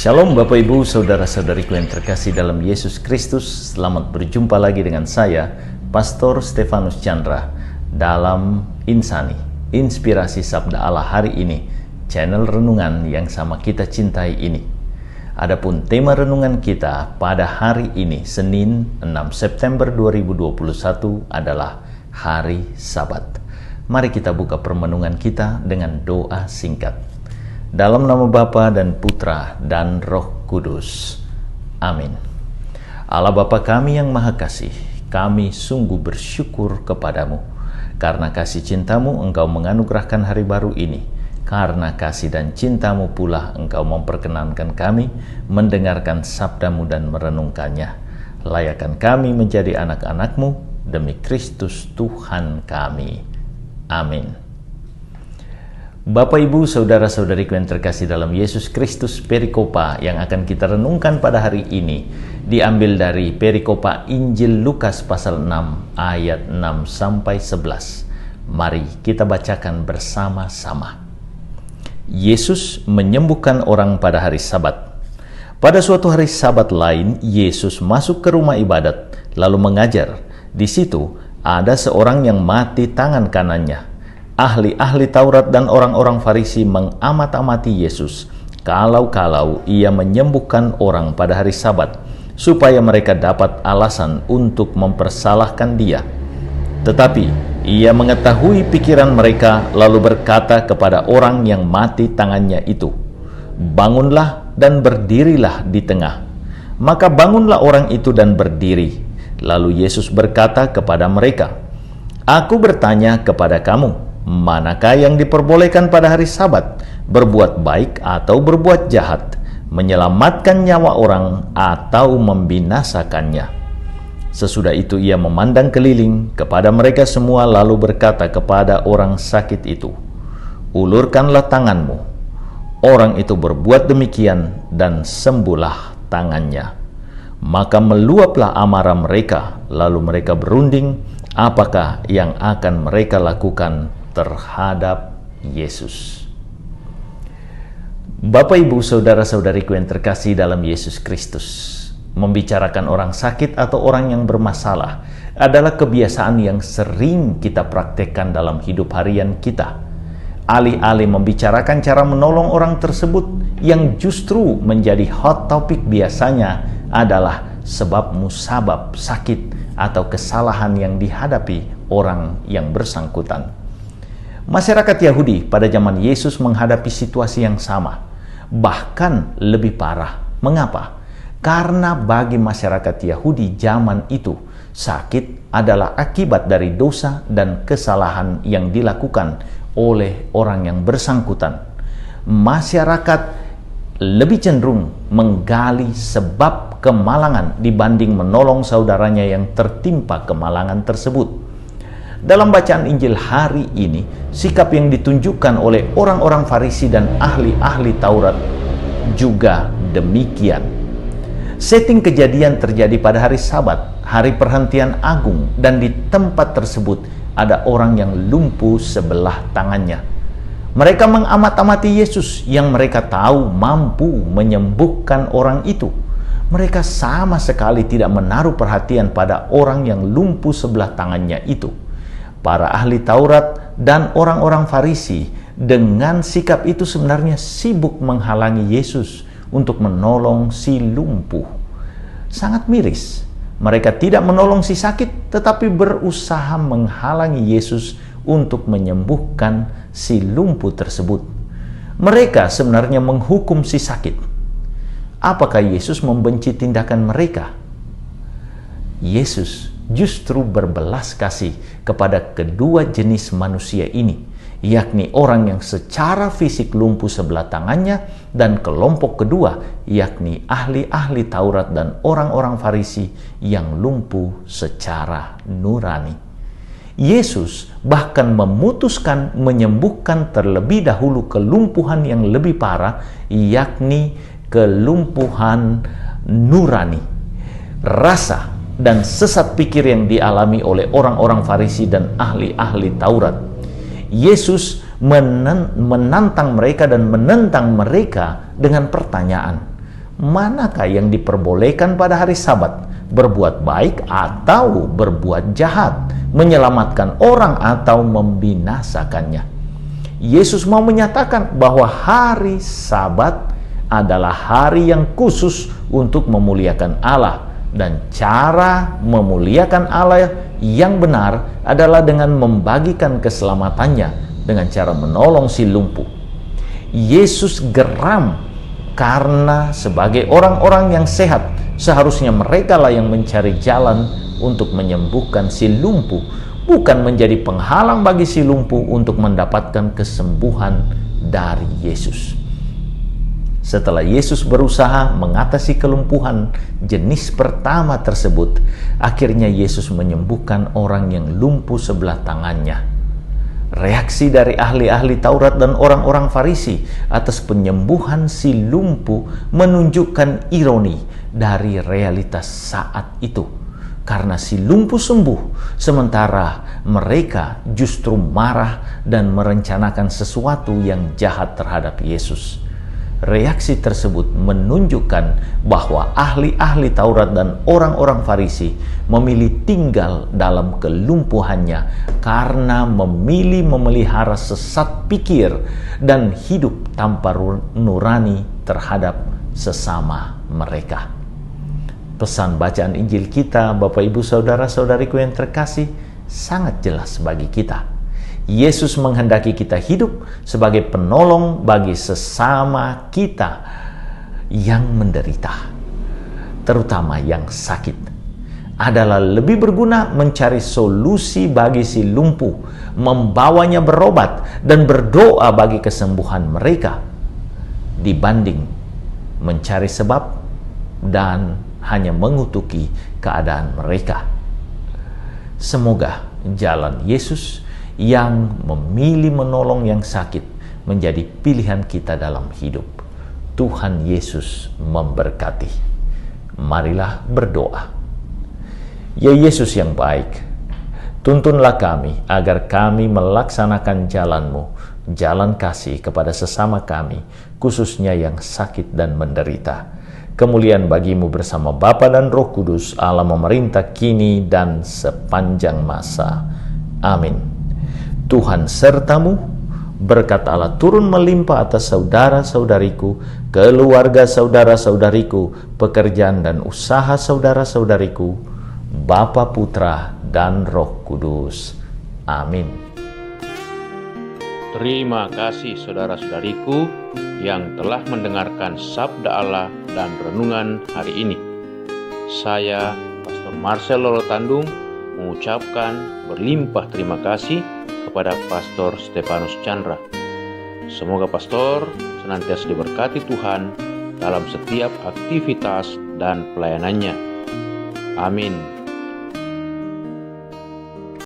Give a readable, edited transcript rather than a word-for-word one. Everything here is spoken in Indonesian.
Shalom Bapak Ibu, Saudara-saudariku yang terkasih dalam Yesus Kristus. Selamat berjumpa lagi dengan saya, Pastor Stefanus Chandra, dalam Insani, Inspirasi Sabda Allah hari ini, channel renungan yang sama kita cintai ini. Adapun tema renungan kita pada hari ini, Senin 6 September 2021 adalah Hari Sabat. Mari kita buka permenungan kita dengan doa singkat. Dalam nama Bapa dan Putra dan Roh Kudus. Amin. Allah Bapa kami yang Maha Kasih, kami sungguh bersyukur kepadamu. Karena kasih cintamu Engkau menganugerahkan hari baru ini. Karena kasih dan cintamu pula Engkau memperkenankan kami mendengarkan sabdamu dan merenungkannya. Layakan kami menjadi anak-anakmu demi Kristus Tuhan kami. Amin. Bapak Ibu, Saudara-saudariku yang terkasih dalam Yesus Kristus, perikopa yang akan kita renungkan pada hari ini diambil dari perikopa Injil Lukas pasal 6 ayat 6 sampai 11. Mari kita bacakan bersama-sama. Yesus menyembuhkan orang pada hari Sabat. Pada suatu hari Sabat lain, Yesus masuk ke rumah ibadat lalu mengajar. Di situ ada seorang yang mati tangan kanannya. Ahli-ahli Taurat dan orang-orang Farisi mengamat-amati Yesus kalau-kalau ia menyembuhkan orang pada hari Sabat, supaya mereka dapat alasan untuk mempersalahkan dia. Tetapi ia mengetahui pikiran mereka lalu berkata kepada orang yang mati tangannya itu, "Bangunlah dan berdirilah di tengah." Maka bangunlah orang itu dan berdiri. Lalu Yesus berkata kepada mereka, "Aku bertanya kepada kamu, manakah yang diperbolehkan pada hari Sabat, berbuat baik atau berbuat jahat, menyelamatkan nyawa orang atau membinasakannya?" Sesudah itu ia memandang keliling kepada mereka semua lalu berkata kepada orang sakit itu, "Ulurkanlah tanganmu." Orang itu berbuat demikian dan sembuhlah tangannya. Maka meluaplah amarah mereka, lalu mereka berunding apakah yang akan mereka lakukan terhadap Yesus. Bapak Ibu, Saudara-saudariku yang terkasih dalam Yesus Kristus, membicarakan orang sakit atau orang yang bermasalah adalah kebiasaan yang sering kita praktekkan dalam hidup harian kita. Alih-alih membicarakan cara menolong orang tersebut, yang justru menjadi hot topic biasanya adalah sebab musabab sakit atau kesalahan yang dihadapi orang yang bersangkutan. Masyarakat Yahudi pada zaman Yesus menghadapi situasi yang sama, bahkan lebih parah. Mengapa? Karena bagi masyarakat Yahudi zaman itu, sakit adalah akibat dari dosa dan kesalahan yang dilakukan oleh orang yang bersangkutan. Masyarakat lebih cenderung menggali sebab kemalangan dibanding menolong saudaranya yang tertimpa kemalangan tersebut. Dalam bacaan Injil hari ini, sikap yang ditunjukkan oleh orang-orang Farisi dan ahli-ahli Taurat juga demikian. Setting kejadian terjadi pada hari Sabat, hari perhentian agung, dan di tempat tersebut ada orang yang lumpuh sebelah tangannya. Mereka mengamat-amati Yesus yang mereka tahu mampu menyembuhkan orang itu. Mereka sama sekali tidak menaruh perhatian pada orang yang lumpuh sebelah tangannya itu. Para ahli Taurat dan orang-orang Farisi dengan sikap itu sebenarnya sibuk menghalangi Yesus untuk menolong si lumpuh. Sangat miris. Mereka tidak menolong si sakit, tetapi berusaha menghalangi Yesus untuk menyembuhkan si lumpuh tersebut. Mereka sebenarnya menghukum si sakit. Apakah Yesus membenci tindakan mereka? Yesus justru berbelas kasih kepada kedua jenis manusia ini, yakni orang yang secara fisik lumpuh sebelah tangannya dan kelompok kedua, yakni ahli-ahli Taurat dan orang-orang Farisi yang lumpuh secara nurani. Yesus bahkan memutuskan menyembuhkan terlebih dahulu kelumpuhan yang lebih parah, yakni kelumpuhan nurani. Rasa dan sesat pikir yang dialami oleh orang-orang Farisi dan ahli-ahli Taurat. Yesus menantang mereka dan menentang mereka dengan pertanyaan, manakah yang diperbolehkan pada hari Sabat? Berbuat baik atau berbuat jahat? Menyelamatkan orang atau membinasakannya? Yesus mau menyatakan bahwa hari Sabat adalah hari yang khusus untuk memuliakan Allah. Dan cara memuliakan Allah yang benar adalah dengan membagikan keselamatannya dengan cara menolong si lumpuh. Yesus geram karena sebagai orang-orang yang sehat, seharusnya mereka lah yang mencari jalan untuk menyembuhkan si lumpuh, bukan menjadi penghalang bagi si lumpuh untuk mendapatkan kesembuhan dari Yesus. Setelah Yesus berusaha mengatasi kelumpuhan jenis pertama tersebut, akhirnya Yesus menyembuhkan orang yang lumpuh sebelah tangannya. Reaksi dari ahli-ahli Taurat dan orang-orang Farisi atas penyembuhan si lumpuh menunjukkan ironi dari realitas saat itu. Karena si lumpuh sembuh, sementara mereka justru marah dan merencanakan sesuatu yang jahat terhadap Yesus. Reaksi tersebut menunjukkan bahwa ahli-ahli Taurat dan orang-orang Farisi memilih tinggal dalam kelumpuhannya karena memilih memelihara sesat pikir dan hidup tanpa nurani terhadap sesama mereka. Pesan bacaan Injil kita, Bapak Ibu Saudara-saudariku yang terkasih, sangat jelas bagi kita. Yesus menghendaki kita hidup sebagai penolong bagi sesama kita yang menderita, terutama yang sakit. Adalah lebih berguna mencari solusi bagi si lumpuh, membawanya berobat dan berdoa bagi kesembuhan mereka, dibanding mencari sebab dan hanya mengutuki keadaan mereka. Semoga jalan Yesus yang memilih menolong yang sakit menjadi pilihan kita dalam hidup. Tuhan Yesus memberkati. Marilah berdoa. Ya Yesus yang baik, tuntunlah kami agar kami melaksanakan jalan-Mu, jalan kasih kepada sesama kami, khususnya yang sakit dan menderita. Kemuliaan bagi-Mu bersama Bapa dan Roh Kudus, Allah memerintah kini dan sepanjang masa. Amin. Tuhan sertamu, berkat Allah turun melimpah atas saudara-saudariku, keluarga saudara-saudariku, pekerjaan dan usaha saudara-saudariku, Bapa, Putra, dan Roh Kudus. Amin. Terima kasih saudara-saudariku yang telah mendengarkan Sabda Allah dan renungan hari ini. Saya, Pastor Marcel Lolotandung, mengucapkan berlimpah terima kasih kepada Pastor Stefanus Chandra. Semoga Pastor senantiasa diberkati Tuhan dalam setiap aktivitas dan pelayanannya. Amin.